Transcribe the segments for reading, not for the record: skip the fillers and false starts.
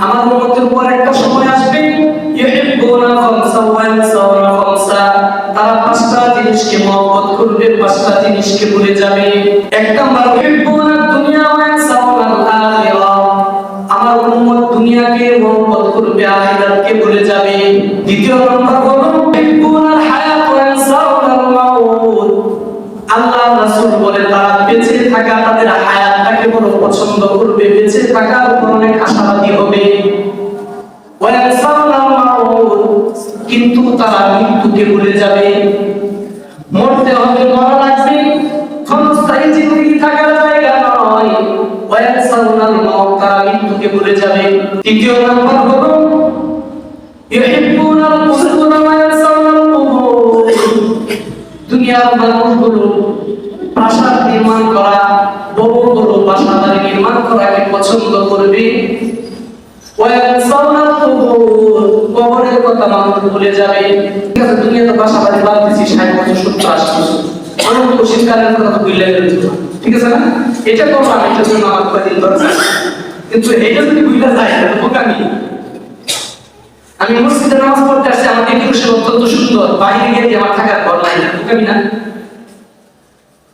আমার উম্মতের উপর একটা সময় আসবে ইউহিব্বুনা খামসা ওয়া ইয়ানসাউনা খামসা, তারা পাঁচটা জিনিসকে মহব্বত করবে, পাঁচটা জিনিসকে ভুলে যাবে। এক নাম্বার ইউহিব্বুনা দুনিয়া ওয়া ইয়ানসাউনা আল-আখিরা, আমার উম্মত দুনিয়াকে মহব্বত করবে, আখিরাতকে ভুলে যাবে। দ্বিতীয় নাম্বার হলো ইউহিব্বুনাল হায়াত ওয়া ইয়ানসাউনাল মাউত, আল্লাহ রাসূল বলে তারা বেঁচে থাকা, তাদের হায়াতটাকে বড় পছন্দ করবে, বেঁচে থাকার উপর অনেক আশাবাদী হবে। ওয়া ইয়ানসাউনাল মাউত, কিন্তু তারা মৃত্যুকে ভুলে যাবে। মরতে হবে, মরা লাগবে, ক্ষণস্থায়ী জিন্দগি থাকার জায়গা নয়। ওয়া ইয়ানসাউনাল মাউত, তারা মৃত্যুকে ভুলে যাবে। তৃতীয় নাম্বার হলো ইউহিব্বুনাল কুসুরা ওয়া ইয়ানসাউনাল কুবুর, দুনিয়ার মানুষগুলো প্রাসাদ নির্মাণ করা, বড় বড় প্রাসাদ নির্মাণ করাকে পছন্দ করবে। ওয়া ইয়ানসাউনাল কুবুর, কবরের কথা মানুষ ভুলে যাবে। ঠিক আছে, দুনিয়াতে প্রাসাদ বানাতেছি 60 বছর 70 80 বছর, অনেক শীতকালের কথা তো ভুলে গেছে। ঠিক আছে না, এটা করলাম, এটার জন্য আমার কয়দিন দরকার, কিন্তু এটা যদি ভুলে যায় তাহলে বোকামি। আমি মসজিদে নামাজ পড়তে আসছি, আমার ডেকোরেশন অত্যন্ত সুন্দর, বাইরে গিয়ে আমার থাকার ঘর নাই, বোকামি না?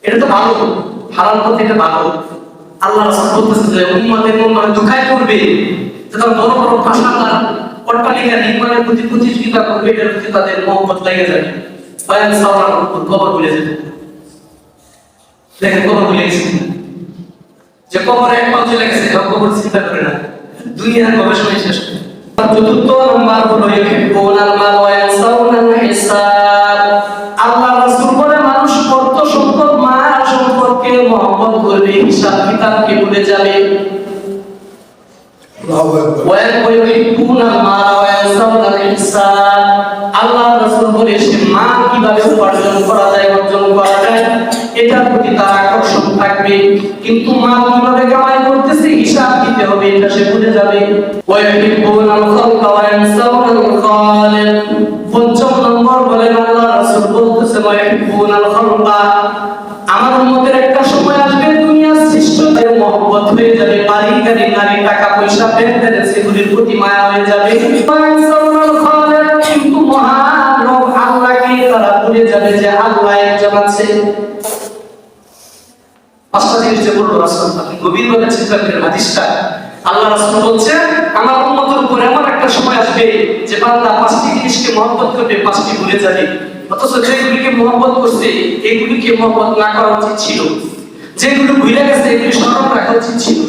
এটা তো ভালো, হালাল পথে এটা ভালো। আল্লাহ রাসূল বলতেছে যে উম্মতের মনে দুঃখায় করবে, যারা বড় বড় প্রাসাদ অট্টালিকা নির্মাণের প্রতি প্রতিযোগিতা করবে, এর প্রতি তাদের মহব্বত লেগে যাবে। বয়ান সাওয়ার কবর ভুলে যাবে। দেখেন কবর ভুলে গেছে, যে কবর এক পাঁচ চলে গেছে, কবর চিন্তা করে না, দুনিয়ার গবেষণা শেষ। চতুর্থ নাম্বার হলো ইউহিব্বুনাল মাল ওয়া ইয়ানসাউনাল হিসাব, আল্লাহ রাসূল বলে মানুষ অর্থ সম্পদ মাল সম্পদকে মহব্বত করবে, হিসাব কিতাবকে ভুলে যাবে। ওয়া ইউহিব্বুনাল মাল ওয়া ইয়ানসাউনাল হিসাব, আল্লাহ রাসূল বলে সে মাল কিভাবে উপার্জন করা যায়, অর্জন করা যায়, এটার প্রতি তার আকর্ষণ থাকবে, কিন্তু মাল কিভাবে কামাই করতেছে হিসাব দিতে হবে, এটা সে ভুলে যাবে। ওয়া ইউহিব্বুনাল খালকা ওয়া ইয়ানসাউনাল খালিক, পঞ্চম নম্বর বলেন আল্লাহ রাসূল বলতেছে ওয়া ইউহিব্বুনাল খালকা, আমার উম্মতের একটা সময় আসবে দুনিয়ার সৃষ্টিদের মহব্বত হয়ে যাবে, বাড়ি গাড়ি নারী টাকা পয়সা বেঁধে সেগুলির প্রতি মায়া হয়ে যাবে। ওয়া ইয়ানসাউনাল খালিক, কিন্তু মহান রব আল্লাহকে তারা ভুলে যাবে যে আল্লাহ একজন আছে। পাঁচটা জিনিস যে বলল রাসূল, আপনি গভীরভাবে চিন্তা করেন হাদিসটা। আল্লাহ রাসূল বলছে আমার উম্মতের উপর এমন একটা সময় আসবে যে বান্দা পাঁচটি জিনিসকে মহব্বত করবে, পাঁচটি ভুলে যাবে। অথচ যেগুলিকে মহব্বত করছে এগুলিকে মহব্বত না করা উচিত ছিল, যেগুলো ভুলে গেছে এগুলি স্মরণ রাখা উচিত ছিল।